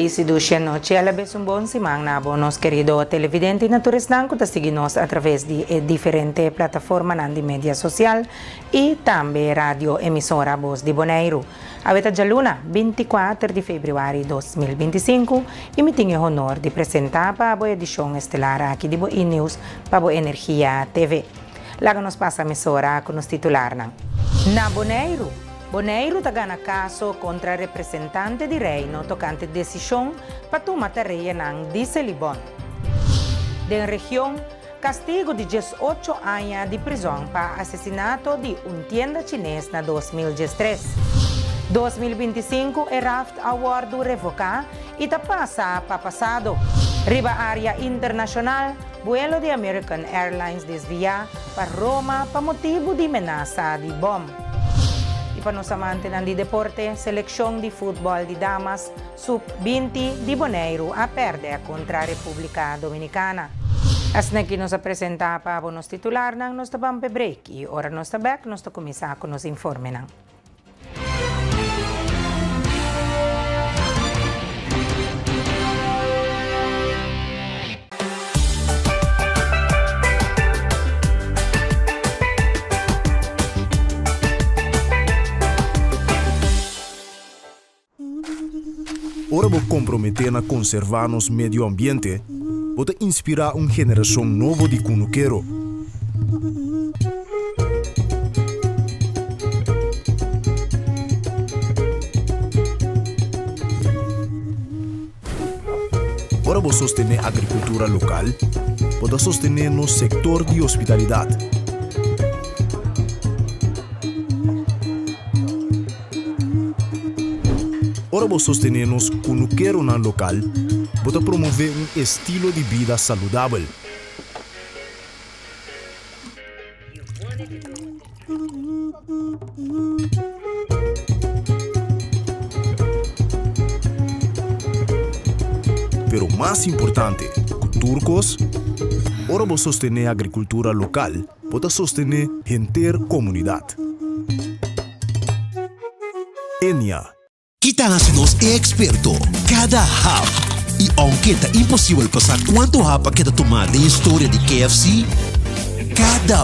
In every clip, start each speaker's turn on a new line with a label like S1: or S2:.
S1: Feliz y dulce noche. A la vez un buen simang na bonos querido televidente naturales nanco ta seguinos a través de diferente plataforma de media social y también radio emisora Voz de Bonaire. Aveta già luna 24 di febbraio 2025 e mi tengo honor di presentare para a edição estelar aqui de Boi News para Boi Energia TV. Lá nos passa a emissora com os titular na Bonaire tagana caso contra representante di reino tocante decisão para tomar tarefa ng Diselibon. Da região, castigo de 18 anos de prisão para assassinato de tienda chinês na 2013. 2025 é Raft Award revocado e passa para passado. Riba área internacional, vuelo de American Airlines desvia para Roma para motivo de ameaça de bomba. E para nos amantes de deporte, seleção de futebol de damas sub-20 de Bonaire a perder contra a República Dominicana. As que nos apresenta para os titular ng nos tabang break e ora nos tabak nos começar com nos informe ng.
S2: Ora vou comprometer na conservar nosso meio ambiente, vou inspirar uma geração nova de cunuqueiro. Ora vou sostener a agricultura local, vou sostener no setor de hospitalidade. Ora vou sostener-nos cunuqueiro na local, vou promover estilo de vida saudável. Pero mais importante, turcos, ora vou sostener a agricultura local, vou sostener a comunidade. Enya.
S3: Kita nos experto cada hap. E aunque está impossível passar quanto hap kita tomar da história de KFC, cada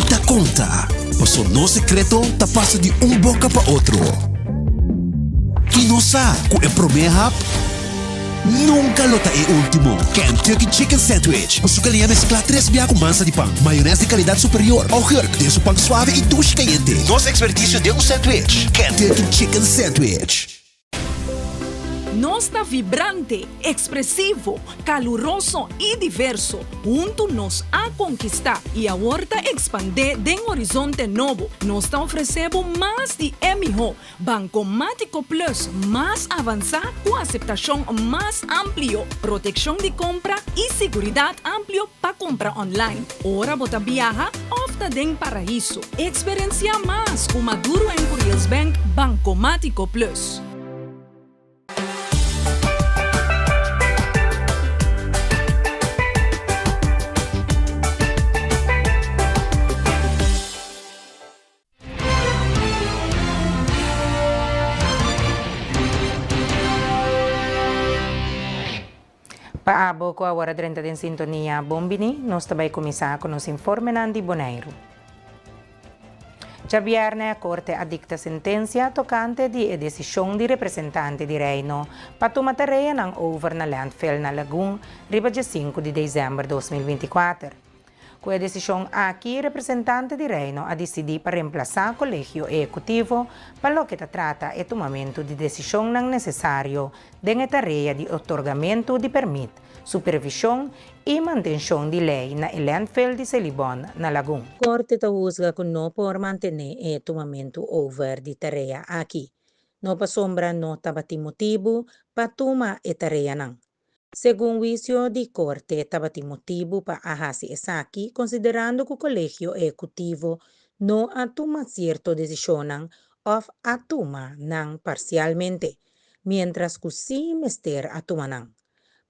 S3: ta conta. Passo no secreto ta passa de boca para outro. E não sabe que o primeiro hap nunca lo é último. Kentucky Chicken Sandwich. O sucalinha mescla 3 biá com massa de pão, maionese de qualidade superior, ao herc de pão suave e duche caliente. Nosso expertício de sandwich. Kentucky Chicken Sandwich.
S4: Nos está vibrante, expresivo, caluroso y diverso. Junto nos a conquistar y ahorita expandir de un horizonte nuevo. Nos está ofrecendo más de MIHO, Bancomático Plus, más avanzado con aceptación más amplio, protección de compra y seguridad amplio para compra online. Ahora bota viaja, opta den paraíso. Experiencia más con Maduro en Curiels Bank Bancomático Plus.
S1: Paabo ko a 30 din sintonia bombini, nos tabay kumisa con nos informe di Bonaire. Già viernes a Corte addicta sentenza toccante di decisione di rappresentante di Reino per tomare ng over na landfill na Lagoon riba 5 di dicembre 2024. Com a decisão aqui, representante de Reino a decidir para reemplaçar o colégio executivo para o que trata o tomamento de decisão não necessário de tarefa de otorgamento de permit, supervisão e manutenção de lei na landfill de Celibon, na Lagoon. Corte ta juzga que não por manter o tomamento over de tarefa aqui. Não pa sombra não tabati motivo para tomar a tarefa não. Según juicio de corte, estaba motivo para ahasi esaki, considerando que o colegio ejecutivo no atuma cierto decisión of atuma nan parcialmente, mientras que sí mester atuma nan.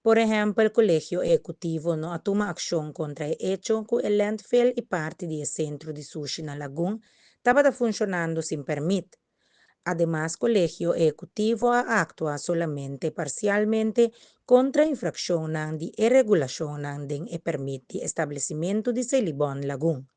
S1: Por ejemplo, el colegio ejecutivo no atuma acción contra el hecho que el landfill y parte del centro de sushi na Lagoon estaba funcionando sin permit. Además, Colegio Ejecutivo actúa solamente parcialmente contra infracciones de irregulación e permite establecimiento de Celibón Lagún.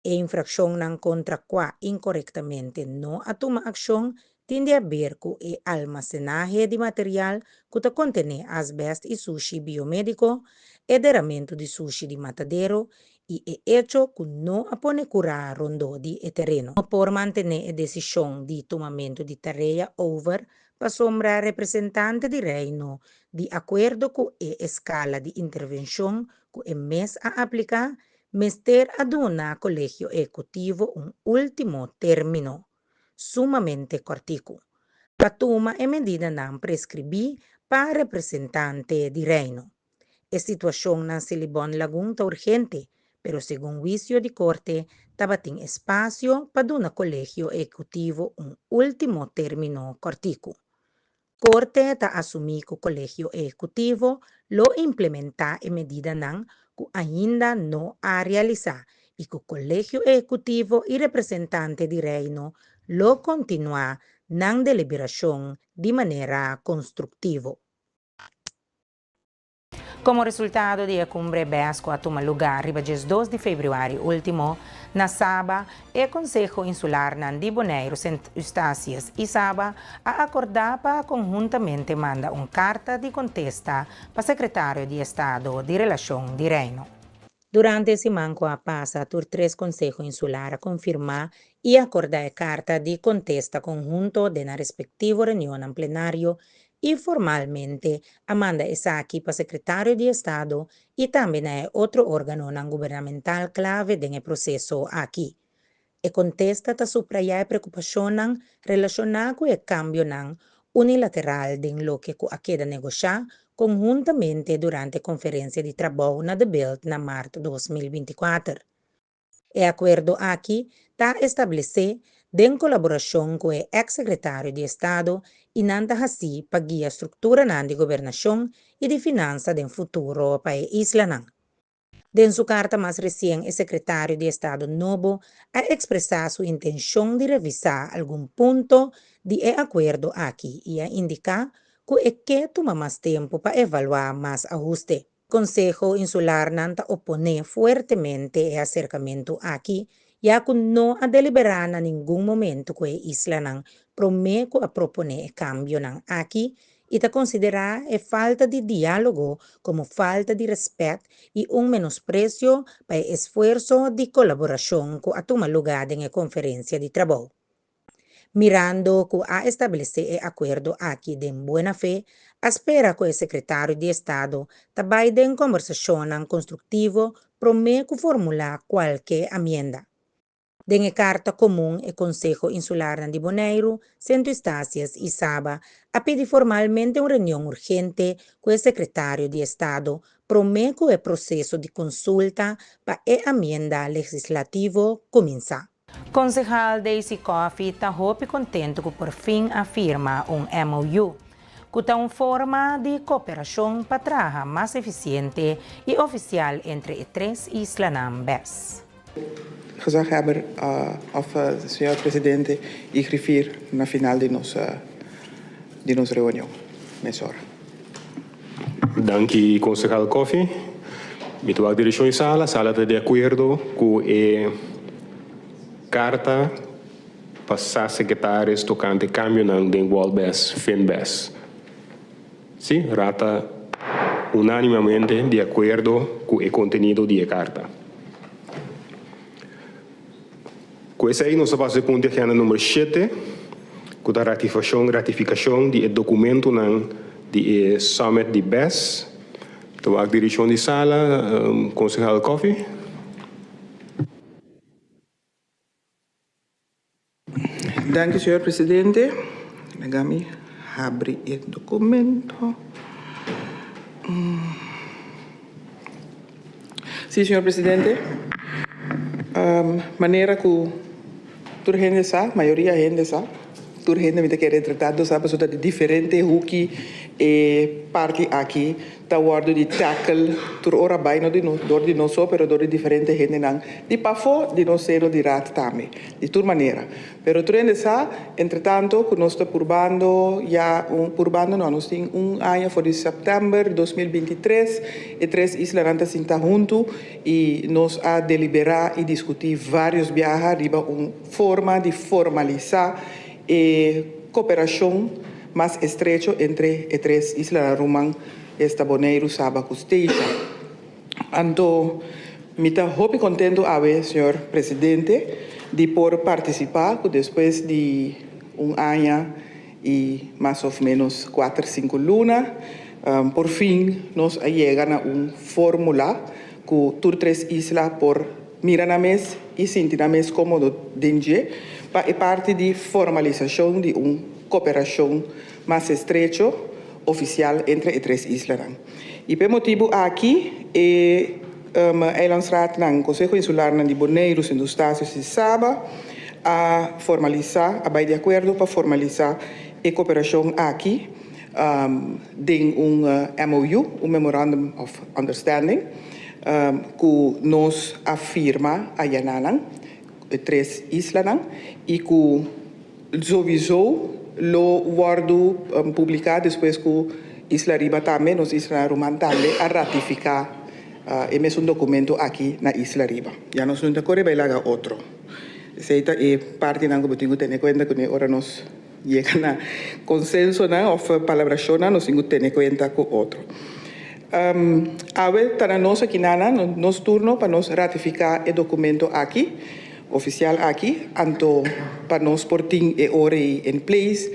S1: E infracciones contra qua incorrectamente no toma acción tiende a ver con el almacenaje de material que contiene asbesto y sushi biomédico, derramamiento de sushi de matadero y el hecho que no pone cura rondo de terreno. Por mantener la decisión de tomamiento de tarea over, para sombra representante de reino, de acuerdo con la escala de intervención que el mes a aplicar, Mester aduna Colegio Ejecutivo un último término sumamente cortico. Patuma e medida non prescribí para representante di reino. La situación en Celibón Lagún está urgente, pero según juicio de corte, tabatin espacio para un colegio ejecutivo un último término cortico. Corte está asumir que o colegio ejecutivo lo implementa en medida que ainda no ha realizado y que el colegio ejecutivo y representante de reino lo continúa en deliberación de manera constructiva. Como resultado de la cumbre BESCO a tomar lugar el 2 de febrero último, na Saba, el Consejo Insular de Bonaire, Eustácias y Saba a acordar para conjuntamente manda una carta de contesta para el secretario de Estado de Relación de Reino. Durante ese manco a pasa, tur 3 Consejo Insular a confirmar y acordar carta de contesta conjunto de la respectiva reunión en plenario y formalmente Amanda Esaki para secretario de Estado y también hay otro órgano non gubernamental clave en el proceso aquí. E contesta ta subrayar preocupación relacionada con el cambio unilateral de lo que queda negociar conjuntamente durante la conferencia de trabajo na de Bild na marzo 2024. El acuerdo aquí está establecido en colaboración con el ex-secretario de Estado y nanda así para guiar estructura de gobernación y de finanzas del futuro para la isla. En su carta más reciente, el secretario de Estado Novo ha expresado su intención de revisar algún punto del acuerdo aquí y ha indicado que toma más tiempo para evaluar más ajustes. Consejo Insular Nanta opone fuertemente el acercamiento aquí, ya que no ha deliberado en ningún momento que la isla promete a proponer cambio aquí y te considera falta de diálogo como falta de respeto y un menosprecio para el esfuerzo de colaboración que ha tomado lugar en la conferencia de trabajo. Mirando que ha establecido el acuerdo aquí de buena fe, espera que el secretario de Estado trabaje en conversación constructiva promete formular cualquier enmienda. En la carta común, el Consejo Insular de Bonaire, Centro Eustácias y Saba ha pedido formalmente una reunión urgente con el secretario de Estado promete que el proceso de consulta para la enmienda legislativa comienza. Concejal Daisy Coffey está contento que por fin afirma un MOU, que está una forma de cooperación para trabajar más eficiente y oficial entre tres islas BES.
S5: Gezaghebber of senhor presidente, ik rivier na final de nossa reunião. Mesora.
S6: Danke, concejal Coffey. Mi tuva direzione sala está de acuerdo con a carta para secretários tocante cambio de Walbes Finbes. Sí, rata unanimemente de acuerdo con el contenido de la carta. Com esse aí, nós passamos para o ponto agenda número 7, com a ratificação do documento do Summit de BES. Então, a direção de sala, concejal Coffey.
S5: Danke, senhor presidente. Nagami abrir o documento. Sim, senhor presidente. Maneira que toda gente sabe, a maioria da gente sabe, turgente me quer tratado sabe so de diferente hoekie e parti aqui tá word de tackle tur ora bai no de no dor de no so pero dor de diferente gente nang di pafo di no sero di rat tame di tur manera pero trende sa entretanto con nostro purbando ya un purbando no nos ting un año for de september 2023 e tres islandas sinta junto e nos a deliberar e discutir vários viajes riba uma forma de formalizar e cooperação mais estreita entre as três islas Rumang, Bonaire, Saba, Costeja. Então, me está muito contente a ver, senhor presidente, de por participar depois de ano e mais ou menos 4, 5 lunas. Por fim, nós chegamos a fórmula que todas três islas por mirar-nos e sentir-nos cómodos dentro, é parte de formalização de uma cooperação mais estreita, oficial, entre as três islas. E por motivo aqui, é lançado no Conselho Insular de Bonaire, em dos Estados de Saba, a formalizar, a de acordo para formalizar a cooperação aqui, de MOU, Memorandum of Understanding, que nos afirma a Yananan, três islas, e que sowieso lo guardo publicado depois que Isla Riba também, nos Isla Rumang também, a ratificar esse documento aqui na Isla Riba. Já nos não corre vai lá outro. Essa é parte não que eu tenho que ter conta que agora nos chega a consenso, ou palabração, nós temos que ter conta com outro. Agora, para nós aqui, nos turno para nos ratificar o documento aqui, oficial aqui, então, para nós porting e ora em place,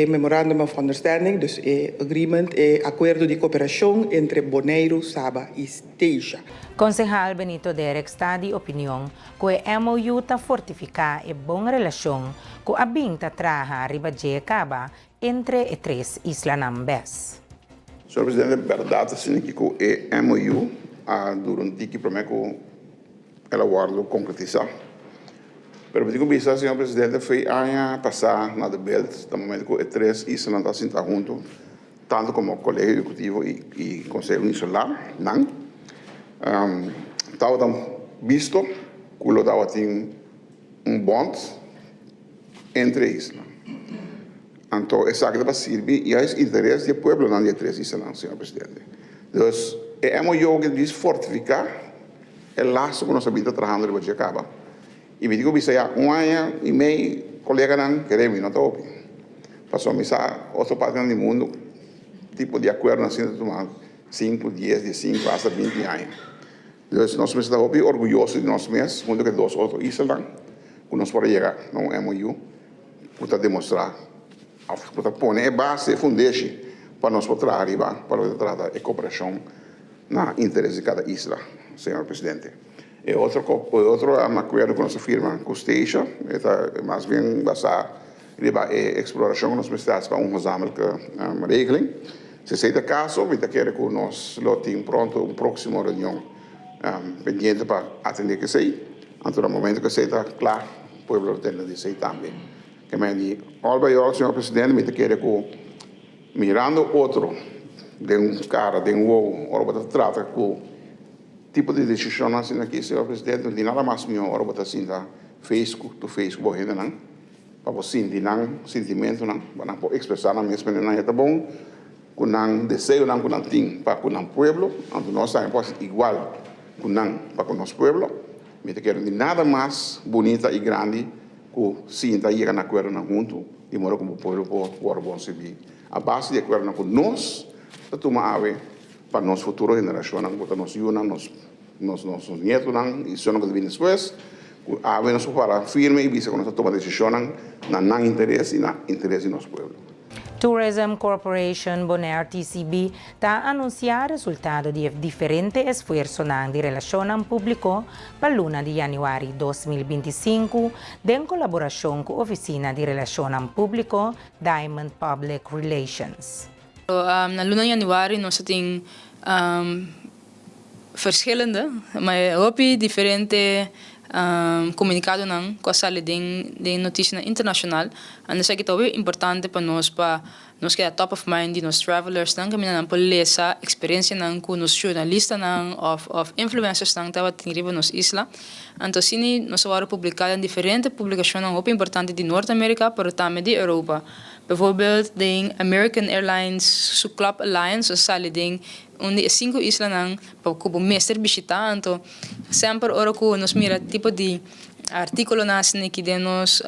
S5: Memorandum of Understanding, dus agreement, acordo de cooperação entre Bonaire, Saba e Costeja.
S1: Concejal Benito Derek está de opinião que o MOU está fortificar a boa relação que a binta traja ribaje caba entre as três islas nambes.
S7: Senhor Presidente, é verdade assim que o MOU durante que promete ela guarda concretizar. Pero eu digo bisa, senhor presidente, foi ano passado na debate, no momento que as três islas estão sentadas juntos, tanto como colégio executivo e conselho insular, não. Estava visto que o estava tem bond entre islas. Então, é isso que vai servir e é o interesse do povo nas três islas, senhor presidente. Então, é MOU que diz fortificar o laço que nós estamos trabalhando de Baixo Caba. E me digo, bisa ya, ano e meio, colega não queremos, não está open. Passou a missa, outra parte do mundo, tipo de acordo, assim, de tomar 5, 10, 15, hasta 20 anos. Então, nós estamos orgulhosos de nós mesmos, junto com duas outras islas, que nós podemos chegar no MOU, para demonstrar, para pôr a base, foundation, para nós poder arribar, para tratar a cooperação na interesse de cada isla, senhor presidente. E outro acordo que nós firma com Costeja, é mais bem basado na exploração que nós precisamos para gezamenlijke regeling. Se seja caso, we querem que nós tenhamos pronto próxima reunião pendiente para atender que seja. Então, no momento que seja claro, o povo tem de ser também. Que me diz, all senhor presidente, me quer que mirando outro de cara, de ou ora trata com tipo de decisão assim aqui, senhor presidente, não tem nada mais melhor ora botar assim da Facebook, do Facebook, borrendo não, para você sentir não, sentimento não, para não expressar na mesma maneira, tá bom, com não desejo não, com não tem para com não povo, então nós estamos igual com não para com nosso povo, me te quero de nada mais bonita e grande que sinta e na acordo não junto, de modo como o povo pode bom servir. A base de acordo com nós, tá tomar ave para nossa futura geração, para nós nossos netos e só não que vem depois, a ver nós para firme e visa que nós toma decisão na interesse e na interesse do nosso povo.
S1: Tourism Corporation Bonaire TCB está a anunciar resultado de diferentes esforços de relação público para luna de janeiro 2025, em colaboração com a Oficina de Relação Público Diamond Public Relations.
S8: Na luna januari nós temos verschillende, maar ook diferente comunicado com a sala de notícia internacional Ano sa kita importante para nós que é top of mind de nos travelers nang kami na polesa experiência nang ku nos jornalista nang of influencers nang tawa tinriba nos isla. Anto sini nos waro publicado em diferentes publicações nang importante de Noord-Amerika, pero também de Europa. Bijvoorbeeld de American Airlines su Club Alliance, sali ding onde 5 islas nang kubo meester bisita, anto sempre ora ku nos mira tipo de artículo nasce que de nos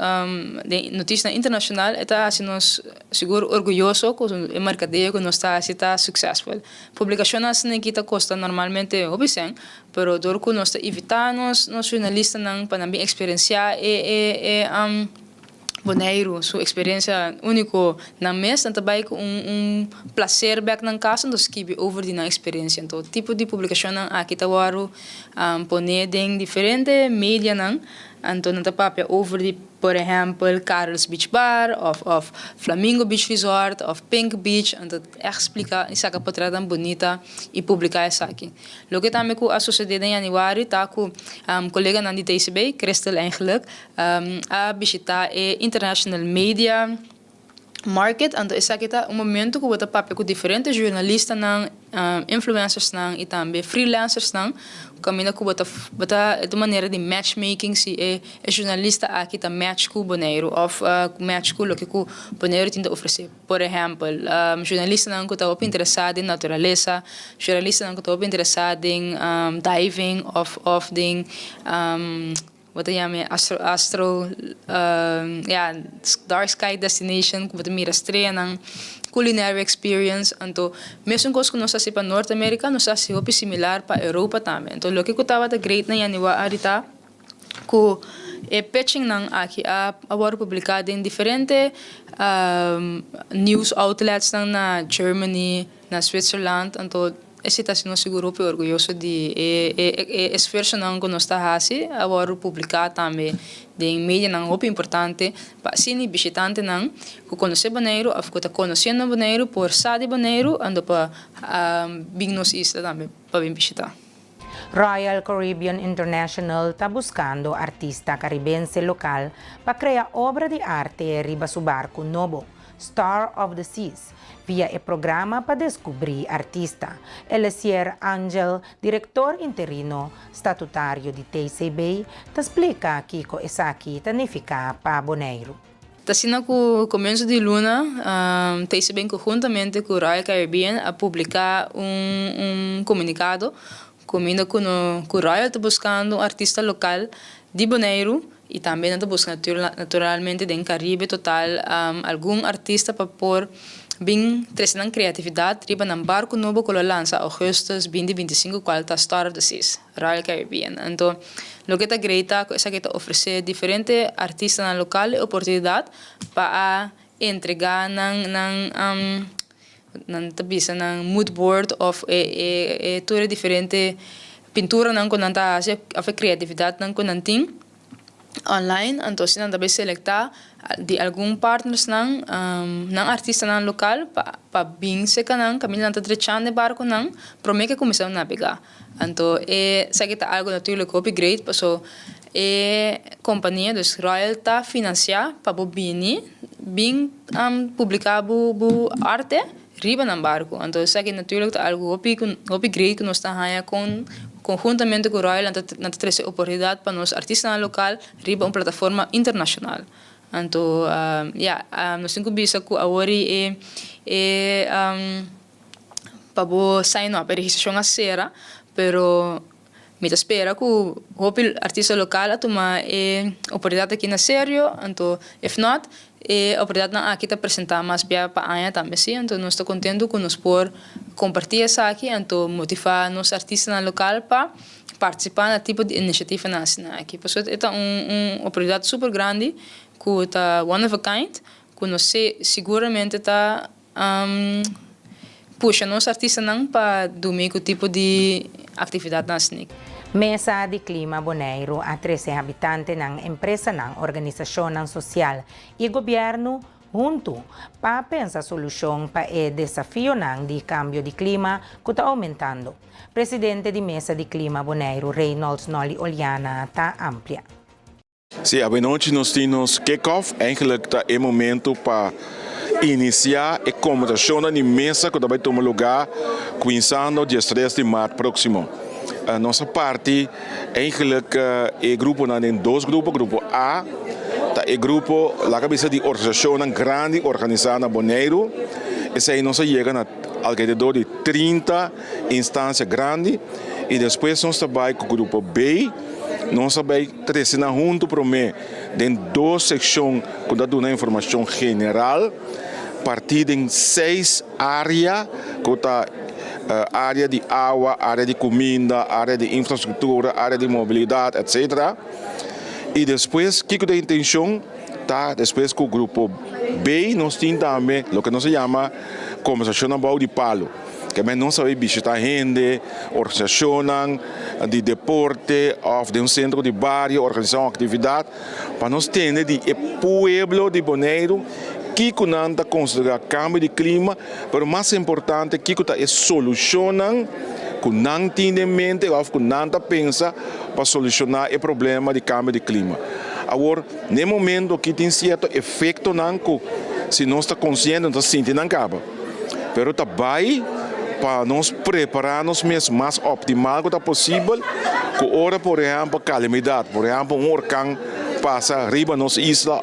S8: de notícia internacional eta assim nos seguro orgulhoso com o mercadeio que nós está successful. Publicação nasce que está custa normalmente obisen, pero dor que nós evitar nos jornalista não para bem experienciar Bonaire, sua experiência única na mesa, também com prazer back na casa, então escrever over de na experiência. Então, tipo de publicação aqui tá waro poner em diferentes mídias não, então não tá papel over de, por exemplo, Carlos Beach Bar, of Flamingo Beach Resort, of Pink Beach, então explicar essa capotrada bonita e publicar essa aqui. Lo que também com a sociedade em januário tá com colega na de TCB, Crystal eigenlijk, a visitar international media market, então essa aqui tá momento que bota papel com diferentes jornalistas não, influencers não e também freelancers não, caminha com bota de maneira de matchmaking se é jornalista aqui tá match com Bonaire of match com o que o Bonaire tem a oferecer. Por exemplo, jornalista não que tá interessado em natureza, jornalista não que tá interessado em diving of the wat je astro dark sky destination wat mira estreia culinary experience então mesmo coisa que nós assim para Norte América nós assim hopi similar para Europa também então o que eu tava da great na januário arita que pitching nang aqui a agora publicado em diferentes news outlets nang na Germany na Switzerland então esse está sendo seguro e orgulhoso de esforço não que nós está assim agora publicar também de mídia não muito importante para sini visitante não que conhecer Bonaire ou que está conhecendo Bonaire por saber Bonaire ando para bem nos isla também para bem visitar.
S1: Royal Caribbean International está buscando artista caribense local para criar obra de arte riba su barco novo, Star of the Seas, via o programa para descobrir artista. Elisier Angel, diretor interino statutário de TCB, te explica que essa aqui significa para Bonaire.
S8: Tasina com o começo de luna, TCB conjuntamente com o Royal Caribbean a publicar comunicado combina com o Royal está buscando um artista local de Bonaire e também está buscando naturalmente em Caribe total algum artista para pôr bem trazendo criatividade riba num barco novo que lança agosto 2025 qual está Star of the Seas Royal Caribbean então o que está greita é que está oferecer diferentes artistas na local oportunidade para entregar nan tabisa ng mood board of tudo diferente pintura nang kunanta asa a creatividade nang kunanting online então se também selectar de algum partners nang artista nang local pa bing se kanang kami nang tadrechan de barco nang promete que começar a navegar então sa kita algo natuurlijk copy great so companhia dos Royal tá financiar pa bo bini bing publicar bu arte riba ng barco. Então, sa akin natuurlijk algo hopi great que nós está haya conjuntamente com o Royal na trazer oportunidade para nós artistas na local riba uma plataforma internacional. Então, nós temos que bisa que agora para bo sign up a registração a sera, pero me espera que o artista local a tomar oportunidade aqui na sério, então, if not a oportunidade na aqui está apresentar mais bem para a também sim, então nós estamos contentes com nós por compartilhar isso aqui, então motivar nos artistas na local para participar na tipo de iniciativa nacional aqui, porque é uma oportunidade super grande, que está one of a kind, que nós seguramente está puxa nos artistas não para dormir com tipo de atividade nacional.
S1: Mesa de Clima Bonaire a 13 habitantes ng empresa ng organisasyon social e gobyerno junto para pensar solusyon para desafio ng di cambio di clima que está aumentando. Presidente de Mesa de Clima Bonaire, Reynolds Noli Oliana, está amplia.
S9: Sim, à noite nós temos kick-off, eigenlijk tá é momento para iniciar a comemoração na mesa que vai tomar lugar começando dia 3 de março próximo. A nossa parte, eigenlijk é grupo em dois grupos, grupo A, tá é grupo, a cabeça de organização grande organizada na Bonaire, esse aí nós chega na alrededor de 30 instâncias grandes, e depois nós trabalhamos com o grupo B, nós trabalhamos junto para mim, em duas secções que dão informação general, partido em 6 áreas, que tá área de água, área de comida, área de infraestrutura, área de mobilidade, etc. E depois, o que é a intenção? Tá? Depois, com o grupo B, nós temos também o que nós chamamos conversação about de palo. Que nós sabemos visitar gente, organização de deporte, ou de centro de bairro, organizar uma atividade, para nós ter o pueblo de Bonaire que está considerar cambio de clima, mas o mais importante é que está solucionando, que não tem em mente, ou que não pensa para solucionar o problema de cambio de clima. Agora, no momento que tem certo efeito, se nós estamos conscientes, nós sentimos não acaba. Mas também para nós prepararmos mesmo mais optimal que possível, que ora, por exemplo, calamidade, por exemplo, huracão passa arriba nossa isla,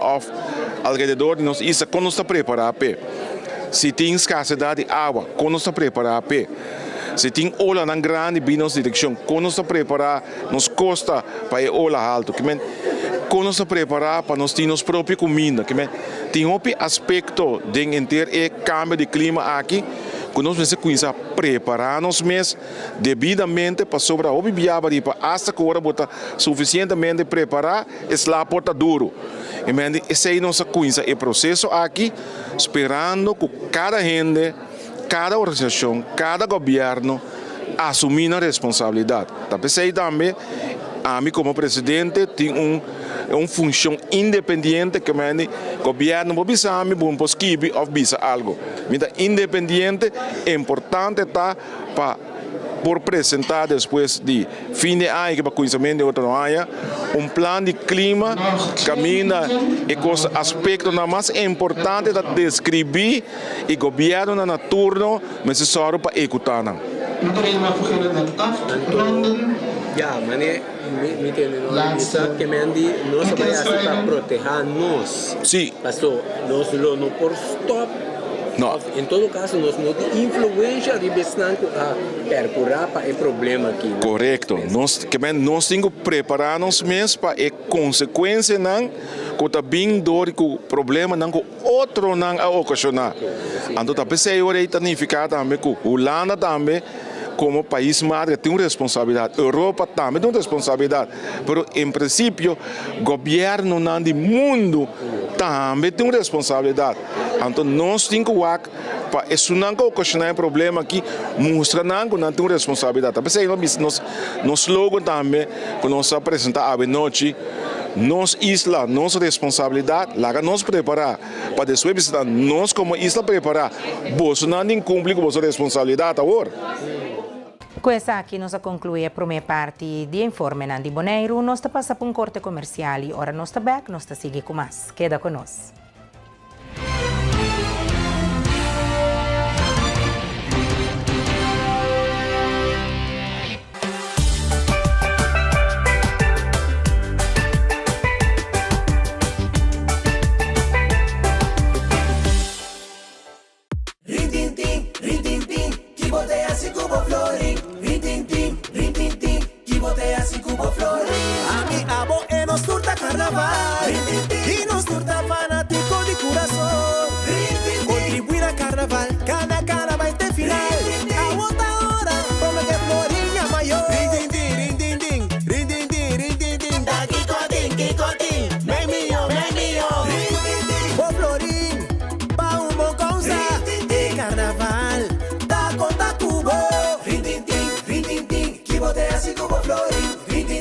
S9: ao redor de nossa isla, quando nós estamos preparados. Se tem escassidade de água, quando nós estamos preparados. Se tem ola grande, bem nossa direção, quando nós estamos preparados, nos costa para a ola alta. Quando nós estamos preparados para nós ter nossa própria comida. Tem um aspecto de entender o cambio de clima aqui, que nós precisamos preparar-nos mesmo devidamente para sobre a obibiaba para hasta que agora está suficientemente preparado, esse lá porta duro. Esse é nossa coisa, o processo aqui, esperando que cada gente, cada organização, cada governo assumir a responsabilidade. Pensei também, a mim como presidente, tem uma função independente que o governo não precisa ou bisa algo. Independente é importante para por apresentar depois de fim de ano, que para conhecimento de outro ano, plano de clima, caminha e coisa aspecto mais importante de descrever e governo na turno necessário para executar.
S10: Ya, mané, me entende, não? Isso que me andi, nós vamos para proteger nós.
S9: Sim.
S10: Pastor, nós não por stop.
S9: Não.
S10: Em todo caso, nós não temos influência de bastante a percurar para o problema aqui.
S9: Correto. Nós temos que preparar-nos mesmo para a consequência que está vindo do problema que outro não a ocasionar. Então, a pessoa está significado também que a Holanda também, como país madre, tem uma responsabilidade. A Europa também tem uma responsabilidade. Mas, em princípio, o governo do mundo também tem uma responsabilidade. Então, nós temos que para isso não ocasionar problema aqui, mostrar que não tem uma responsabilidade. Nós slogan também, que nós apresentamos à noite, nossa isla, nossa responsabilidade, lá que nós preparar, para depois nós como isla preparar, você não cumpre com a sua responsabilidade agora.
S1: Questa aqui nós conclui a primeira parte de Informe Nandi Bonaire. Nós passa para um corte comercial e ora nós back, nós sigue com mais. Queda conosco.
S11: Carnaval y nos turta fanático de corazón. Contribuir a carnaval, cada carnaval este final. A otra hora, como que Florinha mayor. Rin din din, rin din din. Da Kikotin, me mío. O Florin, pa un bom causa. De carnaval, da conta cubo. Rin din, que botea así como Florin. Rin din.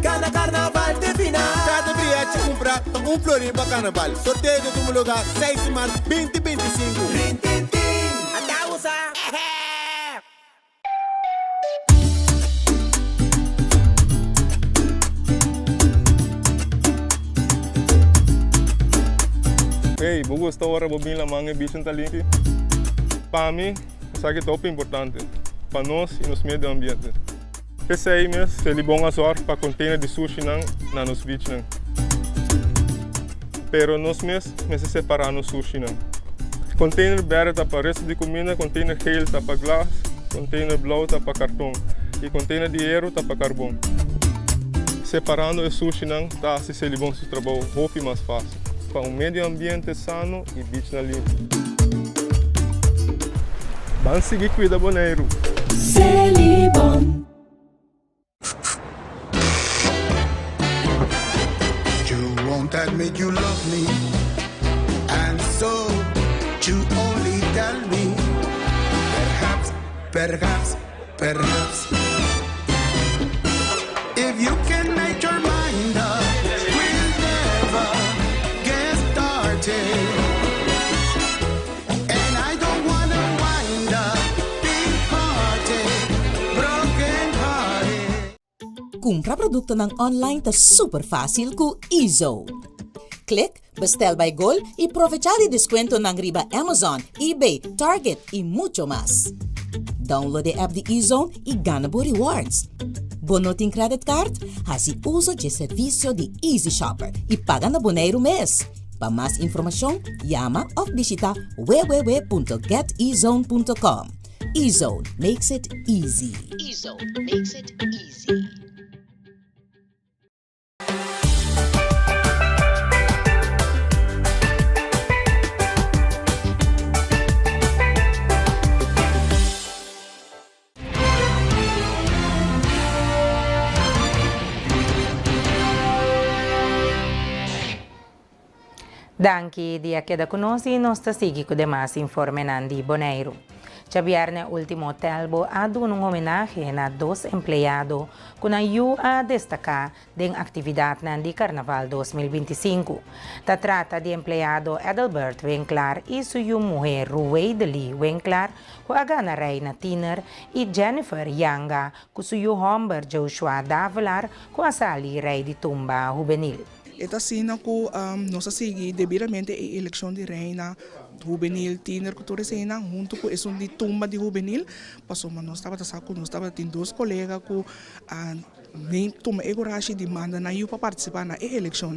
S11: Cada carnaval de final. Cada briete compra florim para carnaval. Sorteio de todo lugar, 6 de março, 2025. Rin, tin, tin. Anda, usa.
S12: hey, bugo esta hora bobin la manga bicho talinki. Para mim, isso aqui é top importante para nós e nos meio ambiente. Pensei mesmo, se ele bom azor para container de sushi na nos beach não. Pero nós mesmo separar no sushi não. Container verde tá para resto de comida, container geel tá para glass, container blauw tá para cartão e container de hierro tá para carbono. Separando o sushi não tá se ele bom seu trabalho roupa mais fácil para meio ambiente sano e beach na limpo. Vamos seguir cuida boneiro.
S11: Celibon. You won't admit you love me, and so you only tell me. Perhaps. If you can make your mind up, we'll never get started. And I don't wanna wind up big hearted, broken hearted.
S13: Compra produkto ng online ta super fácil ku Ezo. Click, bestel by Gol y aprovechar el descuento ng riba Amazon, eBay, Target y mucho más. Download the app de Ezone y gana por rewards. Bono tin credit card? Hasi uso de servicio de Easy Shopper y paga na boneiro mes. Para más información, llama o visita www.getezone.com. Ezone makes it easy. Ezone makes it easy.
S1: Danki dia queda conosci nostra sigi com demais informe nandi Boneiro. Já viernes último Telbo ha dado um homenagem a dois empregados que ajudaram a destacar da atividade nandi Carnaval 2025. Se trata de empregado Adelbert Winkler e sua mulher Ruweideli Winkler, que agana Reina Tiner, e Jennifer Yanga, com seu homem Joshua Davalar, que asali rei de tumba juvenil.
S14: Esta cena que nós seguimos devidamente a eleição de reina juvenil, tiner, cultura cena, junto com essa de tumba de juvenil, passou, mas nós estava tendo dois colegas que nem toma coragem de mandar na para participar na eleição.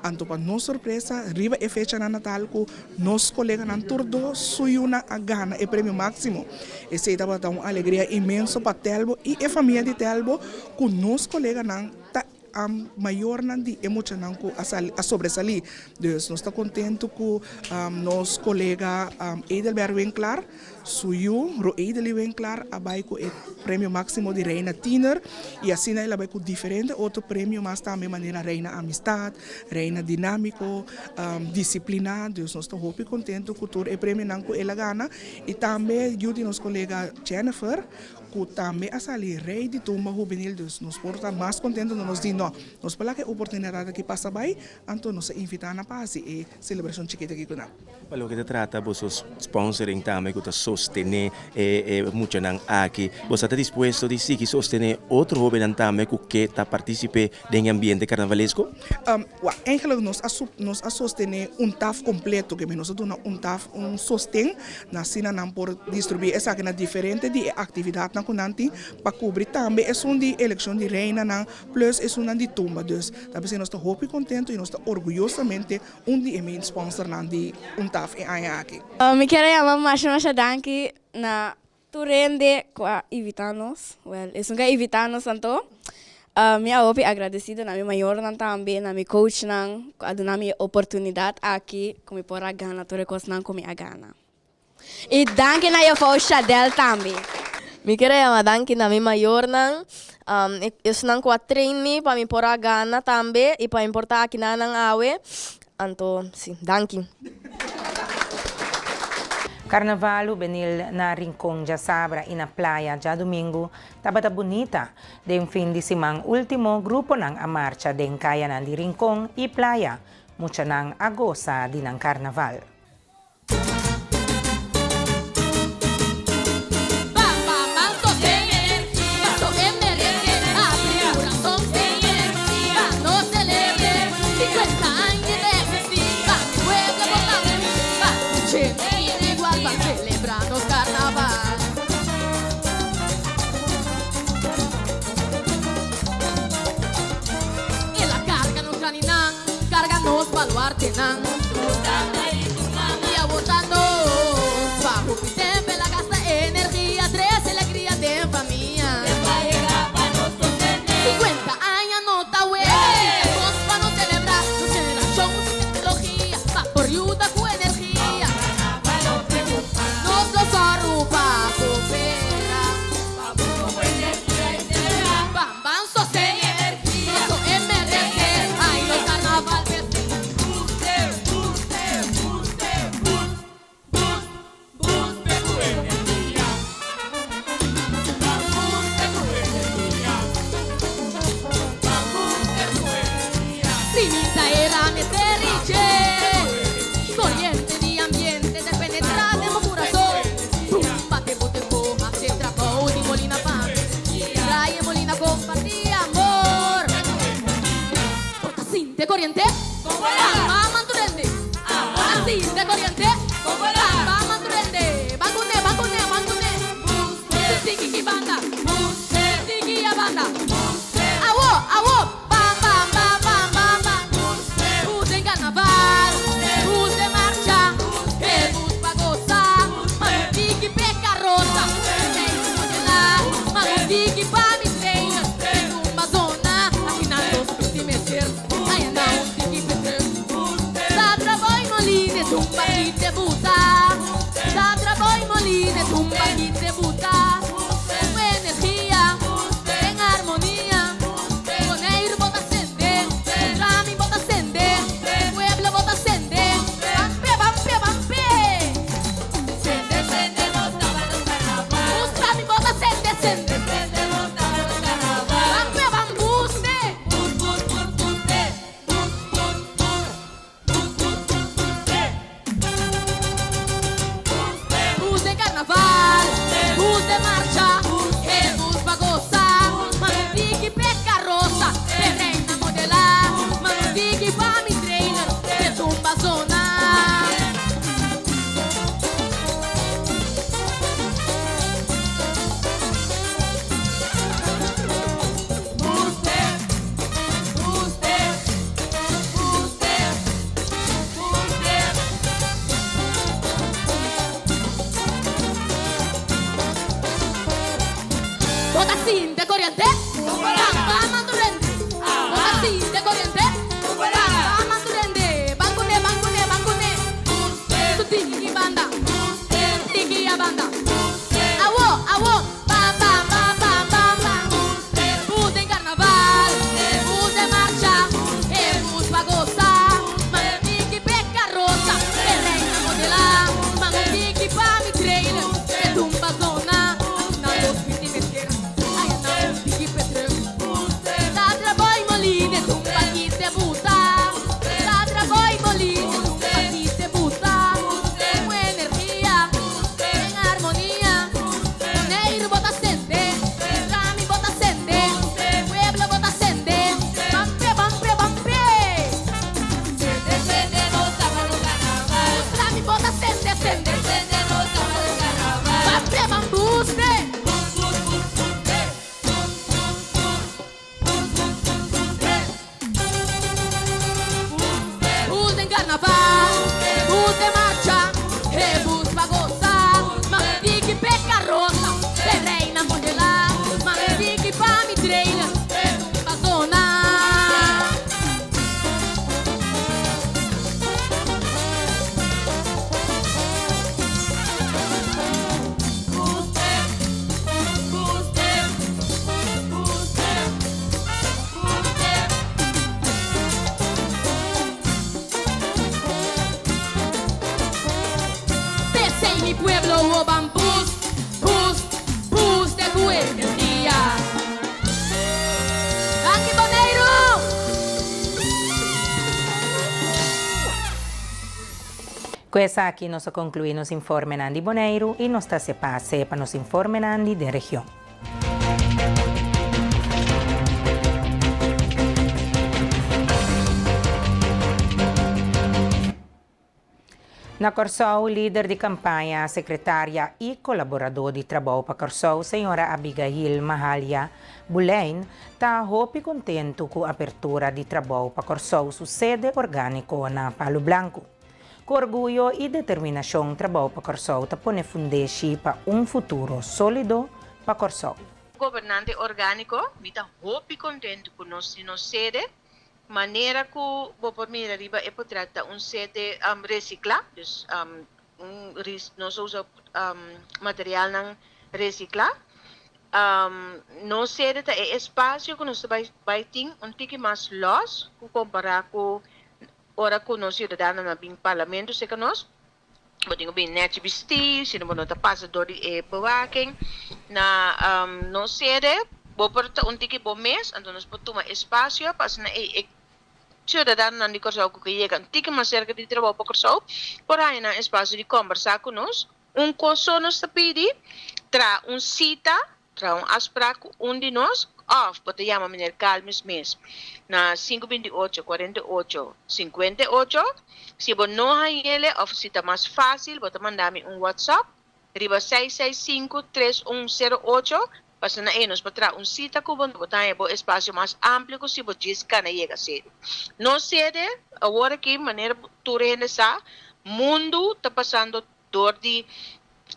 S14: Então, para nossa surpresa, riba é fecha na Natal que nossos colegas não tornou suiu na gana o prêmio máximo. Esse estava uma alegria imensa para Telbo e a família de Telbo que nossos colegas não maior de emocional a sobressalir. Dus nós está contente com nosso colega Adelbert Winkler, suyo Roedeli Winkler, abai com o prêmio máximo de Reina Tiner e assim ela vai com diferente outro prêmio, mas também maneira Reina Amistad, Reina Dinâmico, Disciplina. Dus nós estamos muito contentes com o prêmio que ela ganha e também ajuda nosso colega Jennifer que também a sair rei de tumba juvenil. Dus nós estamos mais contentes nós dizer não, nós para que a oportunidade que passa bem, então nós invitar na paz e celebração chiquita aqui com nós.
S15: Para o que se trata, vos sponsoring também que sostener muito nang aqui. Vos está dispuesto de seguir sostener outro jovem também que está participe do ambiente carnavalesco?
S14: Eigenlijk nós a sostener TAF completo, que nós damos TAF sostém na cena não por distribuir essa que é diferente de atividade na kunanti para cobrir também é de eleição de reina na plus é de tumba. Dus dat nós estamos muito contentes e nós estamos orgulhosamente de main sponsor de TAF em aqui.
S16: Me quero chamar mais danke na turende com invitanos. Well, é que invitanos então. Minha opi agradecida na minha maior também na minha coach nang na minha oportunidade aqui como para ganhar tu recursos nang como a gana. E danke na eu for Shadel também.
S17: Me quero chamar danke na minha maior nang isso nang ko train me para me para gana também e para importar aqui na nang awe. Então, sim, danke.
S1: Carnaval juvenil na Rincón de Sabra e na Playa já domingo, tabata bonita. De fim de semana último, grupo ng amarcha den kayanan di Rincón e Playa. Mucha nang agosa din ang Carnaval.
S18: celebramos carnaval. Y la carga nos traninán, carga nos baluartenan. Y abotando, bajo pitempe la gasta energía, 13 alegría de familia. 50 años no está bueno, vos para no celebrar, no generación, tecnología, va por ayuda con energía. Nos los arrupa, coopera, bam, bam, sostén energía, no emergencia, ay, los carnaval Civita era meteriche, corriente de ambiente de penetrar de mi corazón. Bate, bote, coja, se trapó de molina pan. Trae molina compartir amor. Así de corriente, mamá manturende. Así de corriente, mamá manturende. Bacune, bacune, bacune. Tiki banda, tiki banda. Awo, awo, bam, bam, bam, bam, bam, bam. Bus en carnaval, bus de marcha, el bus pa' gozar. Magutiki pe carroza, magutiki pa' mis reinas. En una zona, aquí na los pitimecer, ay anda un tiki peter. Satra boy molines, un paquite buta. Satra boy molines, un paquite buta. Con energía, en armonía. Con aire bota ascender, contra mi bota ascender. Pueblo bota ascender. Bampe, bampe, bampe. Sende, sende, bota para los carnaval. Contra mi bota ascender, sende, sende, bota para los carnaval. Bampe, bambuste. Bus, bus, bus, buste. Bus, bus, bus. Bus, bus, bus, buste. Bus de carnaval, bus de marcha, el bus pa' gozar. Magutiki pe carroza, de reina modelar. Magutiki pa' mi trainer, de tumba zona. Buste, buste, buste, buste. Bota sin de corriente, bamba mandurende. Bota sin de corriente, bamba mandurende. Bancune, bancune, bancune. Tu tiki banda, tiki banda. Awo, awo, bam, bam, bam, bam, bam, bam. Bus en carnaval, bus de marcha, el bus pa' gozar. Magutiki pe carroza, de reina modelar. Magutiki pa' mi trailer, de tumba zona. Na los pitimeter, ay na los tiki petrem. Satra boy molines, un paquite buta. Satra boy molines, un paquite buta. Con energía, en armonía. Con aire bota ascender, rami bota ascender. Pueblo bota ascender. Bampe, bampe, bampe. Sende, sende, bota para los carnaval. Rami bota ascender, sende, sende, bota para los carnaval. Bampe, bambuste. Bus en carnaval, bus de marcha, el bus pa' gozar. Magutiki pe carroza, de reina modelar. Magutiki pa' mi trailer, de tumba zona. Buste, buste, buste, buste. Desce en mi pueblo o bambús, bus, bus de tu energía. Aquí Boneiro!
S1: Questa aqui nós concluímos informe Nandi Boneiro e nós está sepa nos informe Nandi de região. Na Corsou, líder de campanha, secretária e colaborador de trabalho para Corsou, senhora Abigail Mahalia Bulain, está hopi contento com a abertura de trabalho para Corsou, sua sede orgânico na Palo Blanco. Com orgulho e determinação, trabalho para Corsou está põe fundeixe para futuro sólido para Corsou.
S19: Governante orgânico, está hopi contento com nossa sede. Maneira que vou por mim arriba é para tratar sede reciclar, dus nós usa material não reciclar. Nós sede é espaço que nós vai ter tique mais loss comparar com ora que nós cidadãos na bem parlamento se que nós podemos bem net vestir, se não está passador de bewaking na nós sede vou por tique bom mês, então nós podemos tomar espaço para na cidadão não de Corsou que chega tique mais cerca de trabalho para Corsou, por aí na espaço de conversar com nós, coisa nos pede, tra cita, tra aspra com de nós, off, pode chamar menino Calmes mês, na 528 48 58, se você não tem ele, off cita mais fácil, pode mandar-me WhatsApp, riba 665 3108, Passa na enos para cita que vamos botar em espaço mais amplo que se você dizer na chega cedo. Não sede agora que maneira turende sa mundo está passando dor de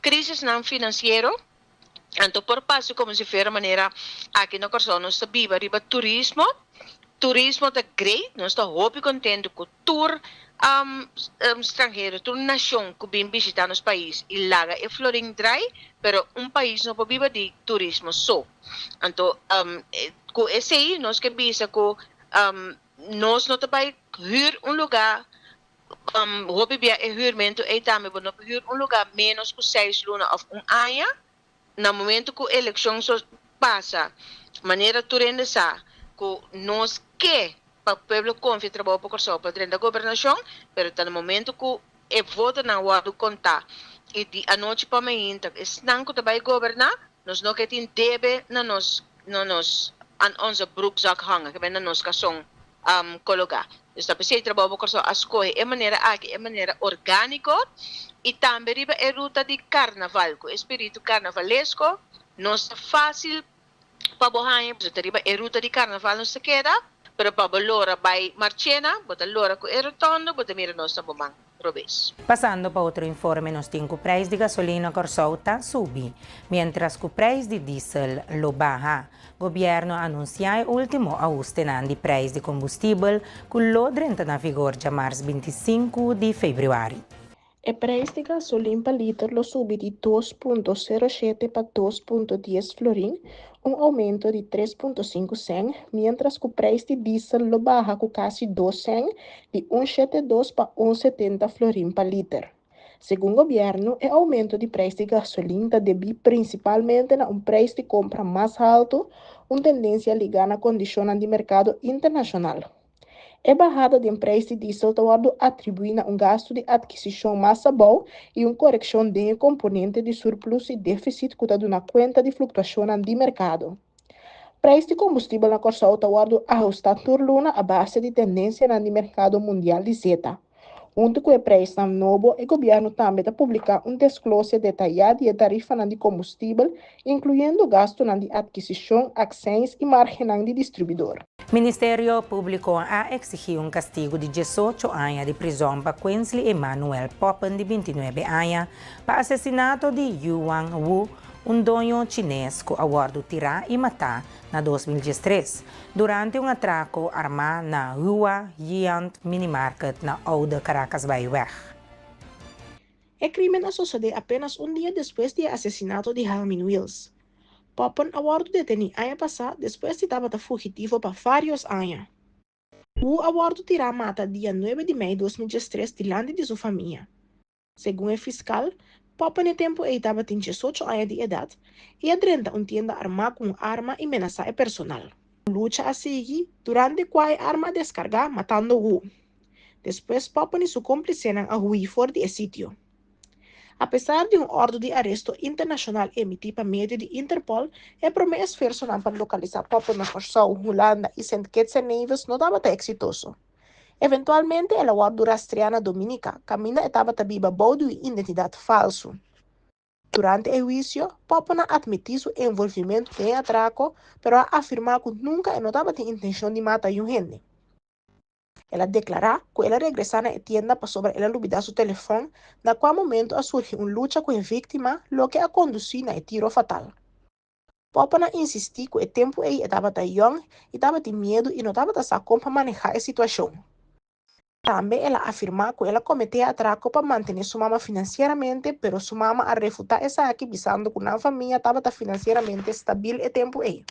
S19: crise não financeiro. Então por passo como se fez maneira aqui na Corsou nós está viva riba turismo está great, nós está hope contente com tour estrangeiro, tour nação que vem visitar nos países e laga é Florin dry, pero país não pode viver de turismo só. Então, com esse aí, nós que visa que nós não vai hyr lugar, hope via é hyrmento, e também não hyr lugar menos que 6 lunas of ano, no momento que a eleição passa, maneira turende sa, que nós que para o povo confia trabalho para Corsou para dentro da governação, mas está no momento que é voto na hora de contar e de a noite para amanhã, estão que vai governar, nós não queremos deve na nos an onze broekzak hangen, que vem na nos cação colocar. Então, para ser trabalho para Corsou, a escolha é maneira aqui, é maneira orgânica e também riba é ruta de carnaval, com espírito carnavalesco, não é fácil para borrar, porque riba é ruta de carnaval não se queda. Pero para lora by Marchena, bota lora com Erotondo, bota mira nós na bomang Robes.
S1: Passando para outro informe, nós temos que o preço de gasolina Corsou está subindo, mientras que o preço de diesel lo baja. O governo anuncia o último ajuste de preço de combustível, que lo entra na vigor de março 25 de fevereiro.
S20: O preço de gasolina per litro lo sube de 2,07 para 2,10 florin, aumento de 3,5 cent, mientras que o preço de diesel lo baja com quase 2 cent, de 1,72 para 1,70 florin per litro. Segundo o governo, o aumento de preço de gasolina deve principalmente a preço de compra mais alto, tendência ligada à condição de mercado internacional. A bajada de preço de diesel está atribuindo a gasto de aquisição mais bom e correção de componente de surplus e déficit que está dando conta de flutuação de mercado. Preço de combustível na Corsou está ajustado por luna a base de tendência no mercado mundial de zeta. Junto com o preço novo, o governo também está publicando desglose detalhado de tarifa de combustível, incluindo gasto de aquisição, acções e margem de distribuidor.
S1: O Ministério Público ha exigido castigo de 18 anos de prisão para Quinsley Emmanuel Poppen, de 29 anos, para assassinato de Yuan Wu, dono chinês que awardo tirar e matar na 2013, durante atraco armado na Rua Giant Minimarket na Oude Caracas Byweg.
S20: O crime sucedeu apenas dia depois do assassinato de Halmin Wills. Poppen awardo detenido ano passado depois de estava fugitivo por vários anos. O awardo tirar mata dia 9 de maio de 2013 diante de sua família. Segundo o fiscal, Poppen no tempo estava com 18 anos de idade e adrenta tienda armada com arma e ameaça personal. Luta a seguir, durante qual a arma descarga matando Wu. Depois, Poppen e seu cúmplice a huir fora do sítio. Apesar de ordem de arresto internacional emitido por meio de Interpol, a primeira esforço para localizar Poppen na Corsou, Holanda e St. Kitts and Nevis não estava exitoso. Eventualmente, ela guarda rastreana Dominica, caminha estava tabiba baudo e identidade falso. Durante o juízo, Popona admitiu seu envolvimento em atraco, pero afirmou que nunca não estava com intenção de matar um gente. Ela declarou que ela regressava à tienda para sobre ela olvidar seu telefone, na qual momento surgiu uma luta com a vítima, lo que a conduziu a tiro fatal. Popona insistiu que o tempo estava jovem e estava de medo e não estava sabendo para manejar a situação. Também ela afirmou que ela cometeu atraco para manter sua mama financeiramente, pero sua mama a refutar essa aqui, visando que a família estava financeiramente estável e tempo aí.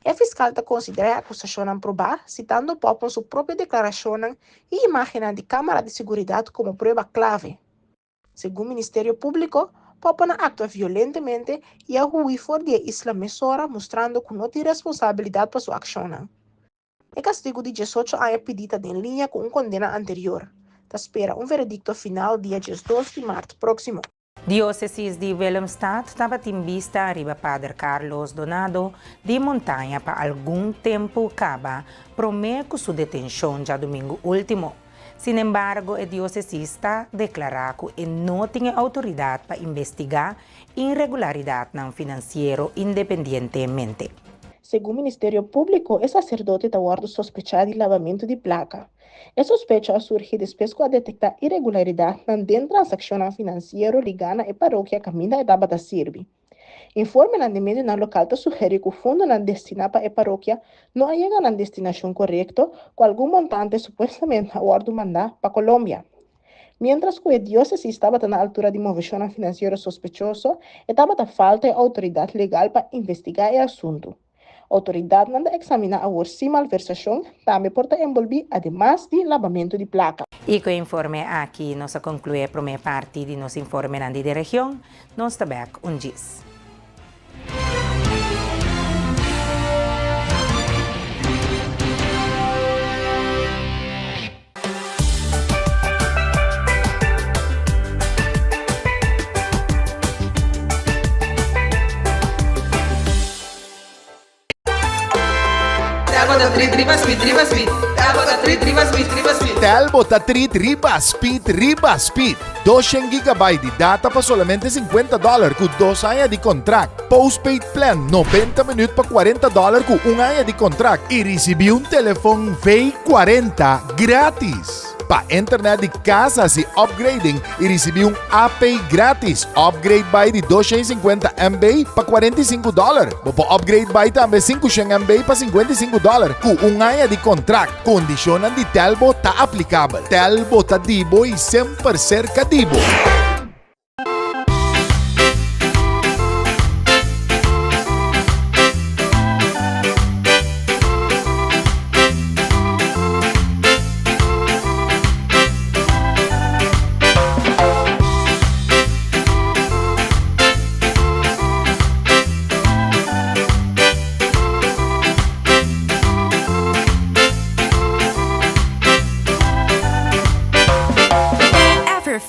S20: O fiscal considera a acusação probar, citando Popon sua própria declaração e imagem de câmara de segurança como prova clave. Segundo o Ministério Público, Popon atua violentamente e a juízo de isla Mesora, mostrando que não tem responsabilidade por sua ação. O castigo de 18 anos pedida em linha com uma condena anterior. Se espera veredicto final dia 12 de março próximo.
S1: Diócesis de Willemstad estava em vista arriba Padre Carlos Donado de Montanha para algum tempo acaba, promete sua detenção já domingo último. Sin embargo, o diocesista declarou que não tinha autoridade para investigar irregularidade não financeiro independentemente.
S20: Segundo o Ministério Público, o sacerdote está sospechado de lavamento de placa. A sospecha surge depois que a detectar irregularidade dentro da transação financeira ligada à paróquia Caminha estava da Sirvi. Informe de meio local sugere que o fundo destinado para a paróquia não chega na destinação correta, com algum montante supostamente a mandar para Colômbia. Mientras que a diócesis estava na altura de movimento financeiro sospechoso, estava da falta de autoridade legal para investigar o assunto. A autoridade não examina a malversação, também pode envolver, además de lavamento de placa.
S1: E com o informe aqui, nós conclui a primeira parte de nosso informe na região, nós também diz.
S21: Telbota 3 Riba Speed. 200 GB de data para solamente $50 com 2 anos de contrato. Postpaid plan 90 minutos para $40 com 1 ano de contrato. E recebi um telefone V40 grátis. Para internet de casa e upgrading e recebi um AP grátis. Upgrade by de 250 MB para $45. Para upgrade by também 500 MB para $55. Com 1 ano de contrato. Condiciones de Telbo está aplicável. Telbo está dibo e sempre cerca dibo.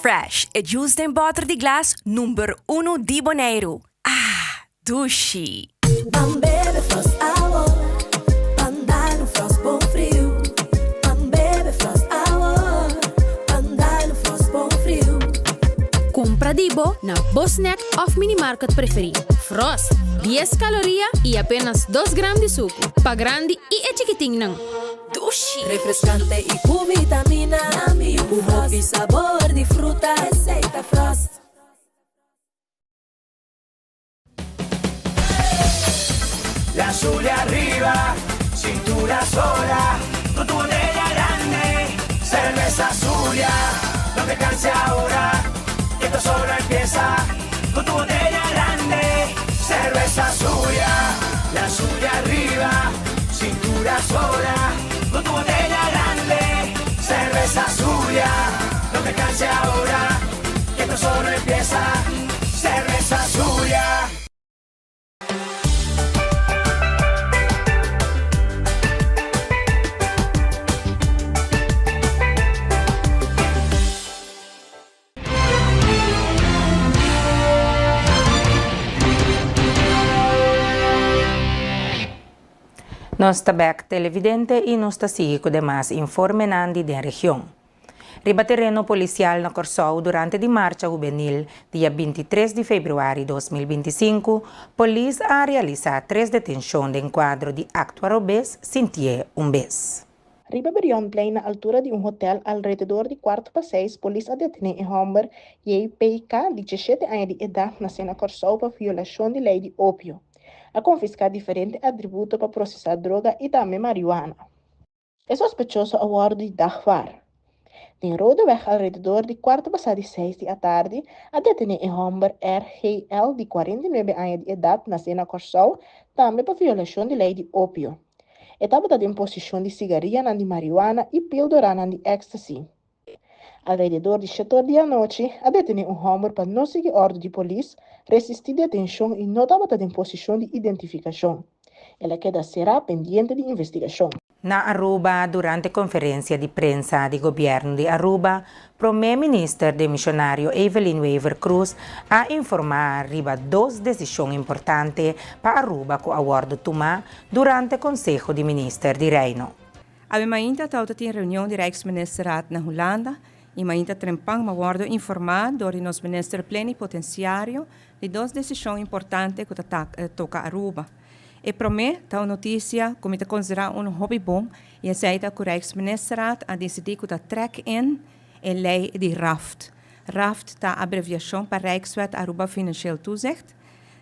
S22: Fresh, e juice em bottle de glass número 1 de Bonaire. Ah, Dushi.
S23: Bebe Frost Hour, andar no Frost bom frio. Bebe Frost Hour, andar no Frost bom frio.
S24: Compra Dibo na Bosnack of Minimarket preferido. Frost, 10 calorias e apenas 2 gramas de suco. Pa grande e é chiquitinho não.
S23: Dushi. Refrescante e com vitamina. O hobby sabor de fruta. Receita Frost.
S11: La Zulia arriba, cintura sola, con tu botella grande, cerveza Zulia, no te canses ahora, que esto solo empieza, con tu botella grande, cerveza Zulia, la Zulia arriba, cintura sola, con tu botella grande, cerveza Zulia, no te canses ahora, que esto solo empieza, cerveza Zulia.
S1: Nos tabak televidente e nos sigue com demais informe nandi da região. Riba terreno policial na Corsou durante a marcha juvenil, dia 23 de fevereiro de 2025, polícia a realizar 3 detenções de enquadro de acto arrobês, Sintie vez.
S20: Riba Berionplein, na altura de hotel alrededor de 4/6, polícia detém em Humber e PK de 17 anos de idade na cena Corsou para violação de lei de ópio. A confiscar diferentes atributos para processar droga e também marihuana. É sospechoso a bordo de Dagvar. Em Rodeweg alrededor de 4/6 da tarde, a detém em Humber RGL de 49 anos de idade na cena Corsou, também para violação de lei de ópio. Estava em posição de cigarrilha de marihuana e píldora de ecstasy. Alrededor de 7 da noite, a detém um Humber para não seguir ordem de polícia, resistir detenção e não estava em posição de identificação. Ela queda será pendiente de investigação.
S1: Na Aruba, durante a conferência de prensa do governo de Aruba, o primeiro-ministro de missionário Evelyn Weaver Cruz a informar riba 2 decisões importantes para Aruba com o acordo tomado durante o Conselho de Ministros de Reino.
S2: A ainda tem reunião de Rijksministeraat na Holanda e ainda trempang acordo informado door nosso ministro plenipotenciário de 2 decisões importantes que toca Aruba. E para mim, a notícia, como te considera hobby bom, e aceita que o Rijksministeraat a decidir que trek in a lei de RAFT. RAFT é a abreviação para Rijkswet Aruba Financieel Toezicht.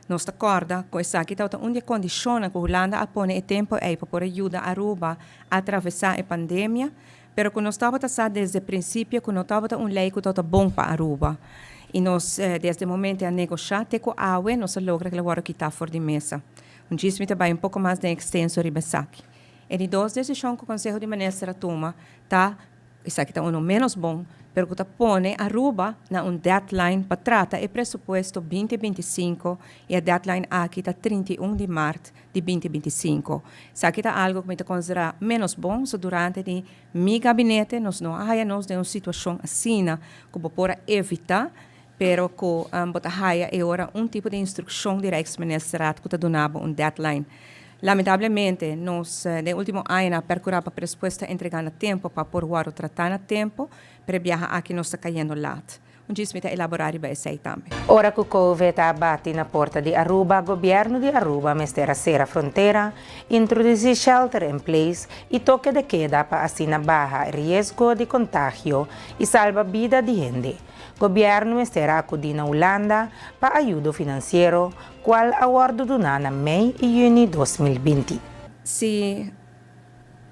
S2: Nós acorda com essa que está uma condição que a Holanda a põe o tempo aí para ajudar a Aruba a atravessar a pandemia, pero que nós estava desde o princípio que não estava uma lei que está bom para Aruba. E nós, desde o momento a negociar, com a AUE, nós logra que agora que está fora de mesa. Disse-me também pouco mais de extenso ribesaque. E de 2 decisões que o Conselho de Ministros toma, isso aqui está menos bom, pero que põe a Aruba na deadline para tratar o pressuposto 2025 e a deadline aqui está 31 de março de 2025. Isso aqui está algo que me considera menos bom, so durante de meu gabinete, nós não há de uma situação assim, que pode evitar, pero que é agora tipo de instrução de Rijksministeraat que está donando deadline. Lamentavelmente, nós, no último ano, percorremos a resposta entregando a tempo para por o tratar a tempo, para viajar aqui nós está caindo lá. Diz-me está elaborar e vai sair também.
S1: Ora que o Covid está bate na porta de Aruba, o governo de Aruba mestera ser a fronteira, introduzir shelter in place e toque de queda para assim baixar risco de contágio e salva a vida de gente. O governo estará acudindo na Holanda para ajuda financeira, qual acordo donado na Mei e Junho de 2020.
S2: Se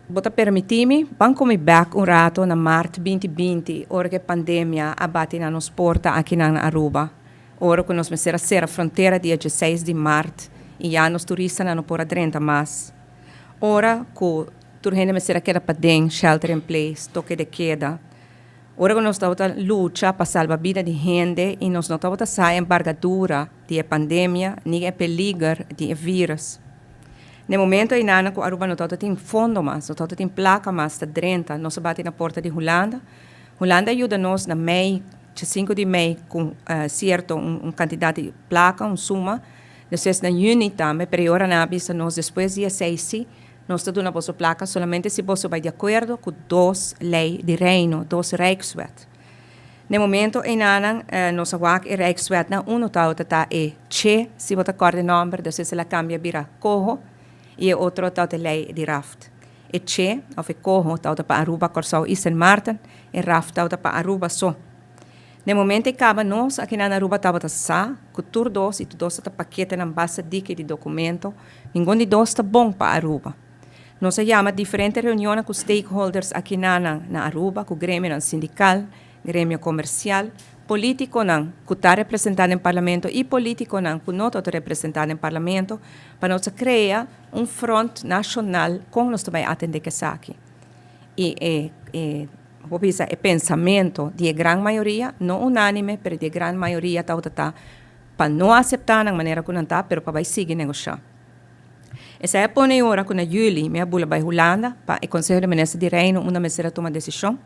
S2: você permitir-me, vamos comer back rato na março 2020, hora que a pandemia abate na nos porta aqui na Aruba. Hora que nós será ser a fronteira dia 16 de março e já nos turistas não podem adentrar mais. Hora que turhende será queda para dentro, shelter in place, toque de queda. Ora que nós estamos luta para salvar a vida de gente e nós não estamos a embargadura de pandemia, nem a peligro de vírus. No momento em que Aruba não tem fundo mais, não tem placa mais dentro, nós batemos na porta de Holanda. Holanda ajuda-nos na Mei, 5 de Mei, com certo quantidade de placa, suma. Depois na Junho também, pero agora na vista nós depois dia 6, nós estamos dando a placa somente se você vai de acordo com 2 leis de reino, 2 Rijkswet. No momento em que nós vamos a Rijkswet, um tal está Che, se você acorda o nome, depois ela cambia para Coho, e o outro tal de lei de Raft. E Che, ou Coho, tal para Aruba, Corsou e Sint Maarten, e Raft tal para Aruba só. No momento em que nós aqui na Aruba estava com tur 2 e tu 2 está paquete na base de documento, nenhum de 2 está bom para Aruba. Nós chamamos diferentes reuniões com stakeholders aqui na Aruba, com o grêmio sindical, grêmio comercial, político que está representado no parlamento e político que não está representado no parlamento, para nós criar front nacional com nós também atender que aqui. E o pensamento de grande maioria, não unânime, mas de grande maioria está para não aceitar da maneira que não está, mas para seguir negociar. Essa é a põe hora que na julho, minha bula vai Holanda, para o Conselho de Ministros de Reino, uma mesa toma decisão.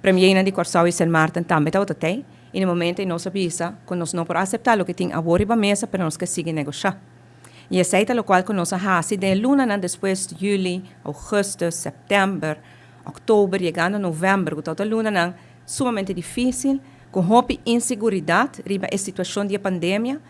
S2: Premier de Corsou e Sint Maarten também está aí, e no momento nós avisa que nós não podemos aceitar o que tem a borda mesa, para nós que seguir negociar. E aceita o qual que nós hasi de luna na depois de julho, agosto, setembro, outubro, chegando a novembro, que toda luna não sumamente difícil, com roupa inseguridade, riba a situação de pandemia,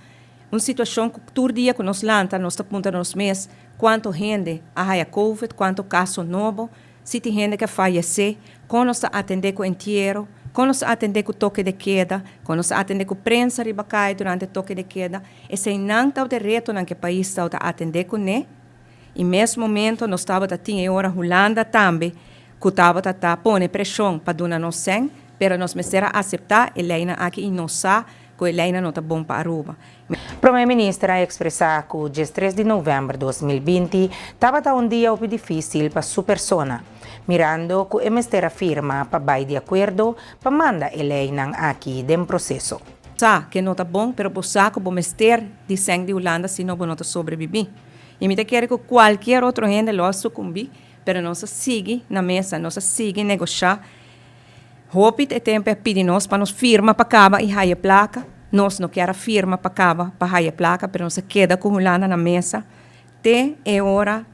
S2: uma situação que todo dia que nós lanta, nós aponta nos mês, quanto gente a Covid, quanto caso novo, se tem gente que falece, quando nós atender com inteiro, quando nós atender com toque de queda, quando nós atender com prensa riba cai durante o toque de queda, esse não está de reto na que país está a atender com né, e nesse momento nós estava a ter hora Holanda também, que estava a pôr pressão para donar nós sem, pero nós precisamos aceitar a lei aqui e nós sabemos que a lei não está bom para Aruba.
S1: Primeira-Ministra expressou que o dia 3 de novembro de 2020 estava um dia muito difícil para sua persona, mirando que o ministério afirma para vai de acordo para mandar a lei aqui dentro processo.
S2: Sabe que não está bom, pero por saco o ministério de sangue de Holanda se não não sobreviver. E me quer que qualquer outro gente lo sucumbir, pero nós sigue na mesa, nós sigue negociar. Hope é tempo é pedir nós para nos firma para caba e raia placa. Nós não quer firma para caba para raia placa, pero nós queda com Holanda na mesa. Te é hora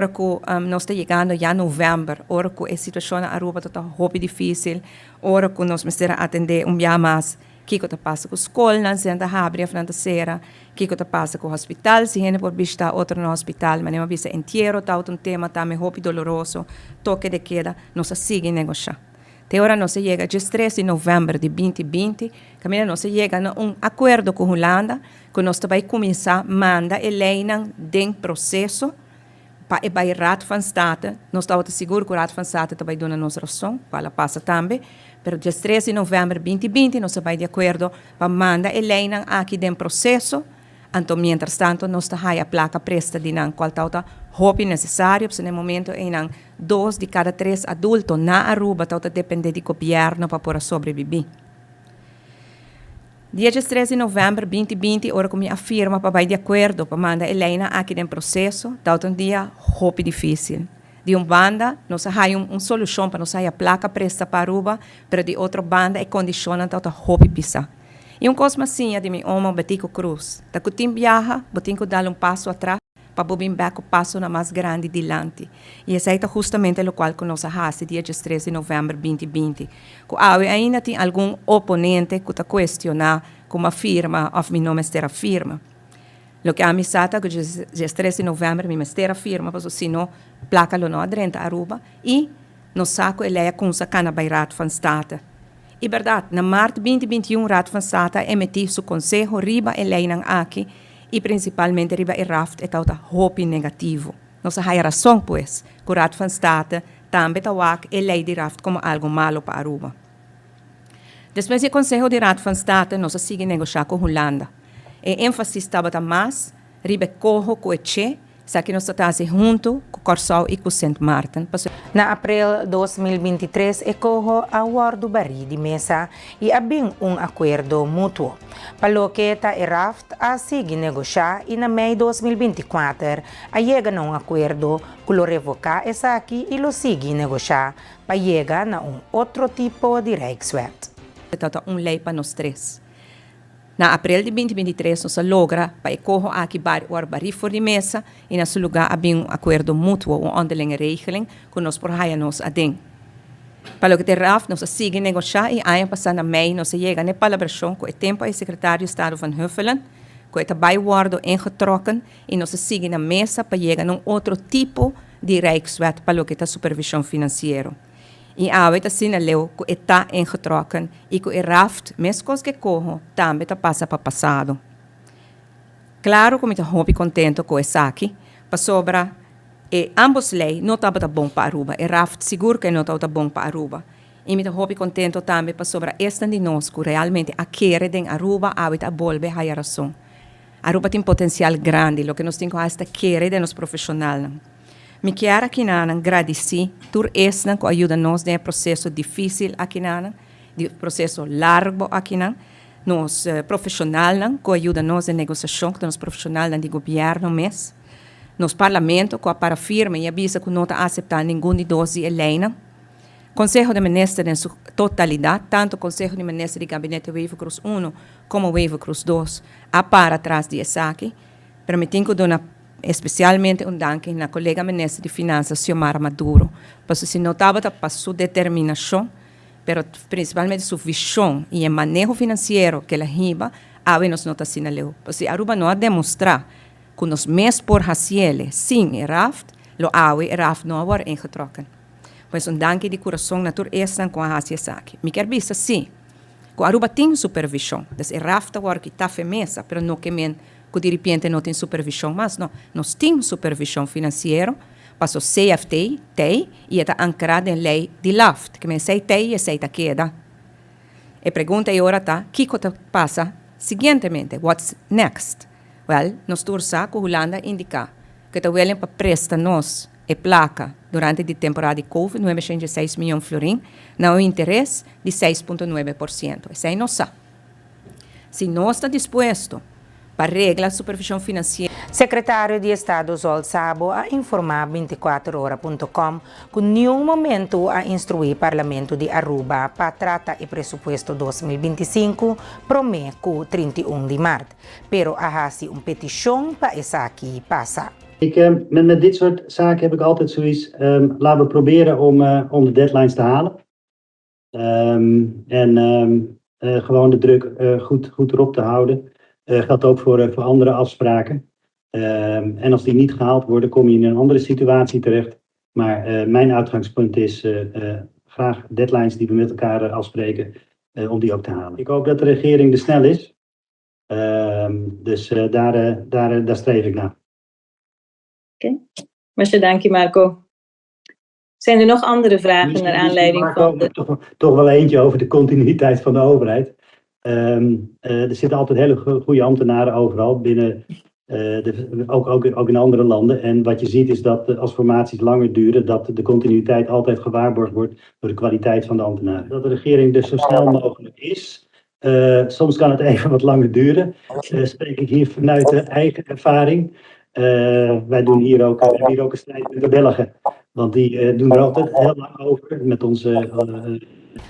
S2: que nós está chegando já novembro, hora que a situação na Aruba está hope difícil, hora que nós precisamos atender dia mais. Que está passa com a escola, não se anda a abrir a financeira, que está passa com o hospital, se gente por visitar outro no hospital, mas não visa inteiro, está um tema também hope doloroso, toque de queda, nós sigue negociar. Até agora nós chega dia 3 de novembro de 2020, caminha nós chega a acordo com a Holanda, que nós vai começar a mandar a lei dentro processo para o Raad van State. Nós estamos seguros que o Raad van State vai dar nossa razão, para ela passa também, mas dia 3 de novembro de 2020 nós vai de acordo para mandar a lei aqui dentro processo. Então, mientras tanto, nós está a placa presta de qual está roupa necessário, porque no momento em 2 de cada 3 adultos na Aruba está depende do governo para poder sobreviver. Dia 13 de novembro de 2020, hora que me afirma para vai de acordo para mandar a lei aqui dentro processo, está dia roupa difícil. De banda, nós temos solução para nós a placa presta para Aruba, mas de outra banda é condiciona para roupa pisar. E coisa assim, de meu homem Batico Cruz. Da que tem viaja, botinho dar passo atrás, para bobin back o passo na mais grande dilante. E esse é justamente o qual que nós fazemos dia 13 de novembro de 2020. Que ainda tem algum oponente que está questionando como a firma, ou meu nome é a firma. O que a mim sata que dia 13 de novembro, meu nome é a firma, porque senão, placa lo não adrenta Aruba, e nós saco ele é com essa cana Raad van State. E verdade, na março de 2021, Raad van State emitiu seu conselho riba a lei aqui e principalmente riba a raft e tal hope negativo. Nós temos razão, pois, que o Raad van State também está a lei de raft como algo malo para Aruba. Depois do conselho de Raad van State, nós seguimos negociando com a Holanda. E ênfase estava mais riba corro com o Che, sa que nós estamos junto com o Corsal e com o St. Martin.
S1: Na abril de 2023, ecojo a acordo bari de mesa e abing acordo mútuo. Palo que está raft a seguir negociar e na Mei 2024 a chega a acordo que lo revoca essa aqui e lo seguir negociar para chegar a outro tipo de Rijkswet.
S2: Então, lei para nós três. Na abril de 2023, nós logra para ecojo aqui o bari for de mesa e nesse lugar havia acordo mútuo, onderlinge regeling, que nós por aí nós adem. Para o que terraf, nós seguimos negociar e aí passando a Mei, nós chega na palabração com o tempo e secretário de Estado van Huffelen, que está bijwoorden ingetrokken e nós seguimos na mesa para chegar a outro tipo de Rijkswet para o que está supervisão financeira. E awit assim leu que está ingetrokken e que o raft, mesmo que corro, também está passa para passado. Claro que eu estou muito contente com isso aqui, para sobra, e ambos leis não estavam bom para Aruba, e raft seguro que não estava bom para Aruba. E eu estou muito contente também para sobra esta de nós que realmente a querer em Aruba, awit a volver a razão. Aruba tem potencial grande, o que nós temos que querer de nós profissionais. Me quero aqui agradecer por isso que ajuda nos nesse processo difícil aqui de processo largo aqui nos profissionais que ajuda nos na negociação com os profissionais do governo mesmo, nos parlamento que para firme e avisa que não está aceitando nenhum de 12 eleições, Conselho de Ministros em sua totalidade, tanto o Conselho de Ministros do Gabinete Wave Cruz 1 como Wave Cruz 2, a para atrás de essa aqui, permitindo que especialmente un danke na colega ministra de Finanças, Xiomara Maduro, porque se notava para sua determinação, pero principalmente sua visão e o manejo financeiro que ela riba, ave nos nota sinaleu. Porque Aruba não a demonstrar que nos mes por haciele, sim, e raft, lo ave e raft não war ingetrokken. Pois un danke de coração natur estan com a hacia saki. Me quer vista, sim, que Aruba tem supervisão, dus e raft war que tá femesa, pero não que men que de repente não tem supervisão, mas não, nós temos supervisão financeira, passou CFT, TEI, e está ancorada em lei de LAFT, que me sei TEI e sei ta queda. E pergunta agora tá, o que passa seguintemente, what's next? Well, nós torçamos que a Holanda indica que está willing para prestar nós e placa durante a temporada de Covid, 906 milhões de florim, não interesse de 6,9%. Isso aí não sabe. Se nós está disposto para reglar a supervisão financeira.
S1: Secretário de Estado Zol Sabo a informar 24hora.com que nenhum momento a instruir o Parlamento de Aruba para tratar o presupuesto 2025 prometo 31 de março, pero a hasi petição para essa aqui passa.
S3: Met dit soort zaken heb ik altijd zoiets, laten we proberen om de deadlines te halen. Gewoon de druk goed erop te houden. Geldt ook voor andere afspraken. En als die niet gehaald worden, kom je in een andere situatie terecht. Maar mijn uitgangspunt is graag deadlines die we met elkaar afspreken, om die ook te halen. Ik hoop dat de regering er snel is. Dus daar streef ik naar.
S4: Oké. Masha, dank je Marco. Zijn er nog andere vragen naar aanleiding van de...
S3: Toch wel eentje over de continuïteit van de overheid. Er zitten altijd hele goede ambtenaren overal, ook in andere landen. En wat je ziet is dat als formaties langer duren, dat de continuïteit altijd gewaarborgd wordt door de kwaliteit van de ambtenaren. Dat de regering dus zo snel mogelijk is. Soms kan het even wat langer duren. Spreek ik hier vanuit de eigen ervaring. Wij doen hier ook een strijd met de Belgen. Want die doen er altijd heel lang over met onze...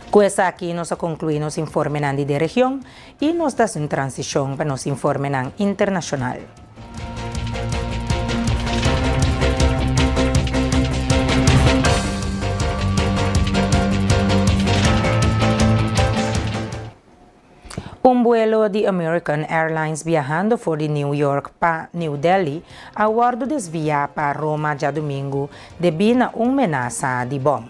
S1: Com essa aqui nós concluímos informe de região e nós damos uma transição para nos informe internacional. Vuelo de American Airlines viajando por de New York para New Delhi aguardo desviar para Roma já domingo devido a uma ameaça de bomba.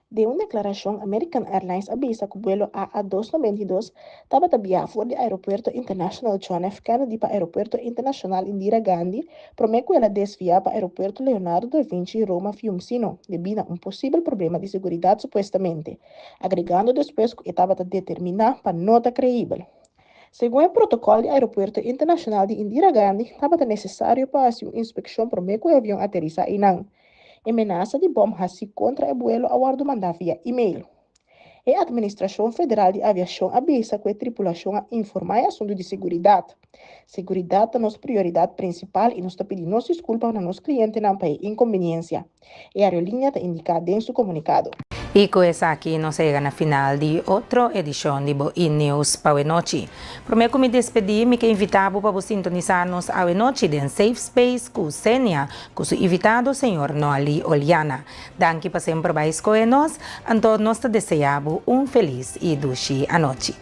S20: De uma declaração, American Airlines avisa que o vuelo AA292 estava a viajar por do Aeroporto Internacional John F. Kennedy para o Aeroporto Internacional Indira Gandhi, promete que ela desviar para o Aeroporto Leonardo da Vinci em Roma Fiumicino, devido a possível problema de segurança supostamente, agregando depois que estava a determinar para nota creível. Segundo o protocolo do Aeroporto Internacional de Indira Gandhi, estava necessário para uma inspeção promete que o avião aterrissar em Nang. Ameaça de bomba assim contra o vuelo aguardo mandar via e-mail. A Administração Federal de Aviação avisa que a tripulação informar assunto de segurança. Segurança é nossa prioridade principal e nós pedimos desculpas para nossos clientes não para inconveniência. A aerolínea está indicada em seu comunicado.
S1: E com essa aqui nós chegamos na final de outra edição de Boa News para a noite. Prometo me despedir, me que invitava para sintonizar-nos a noite de Safe Space com Sênia, com seu invitado, senhor Noali Oliana. Danke para sempre mais com nós, então nós te desejamos feliz e doce a noite.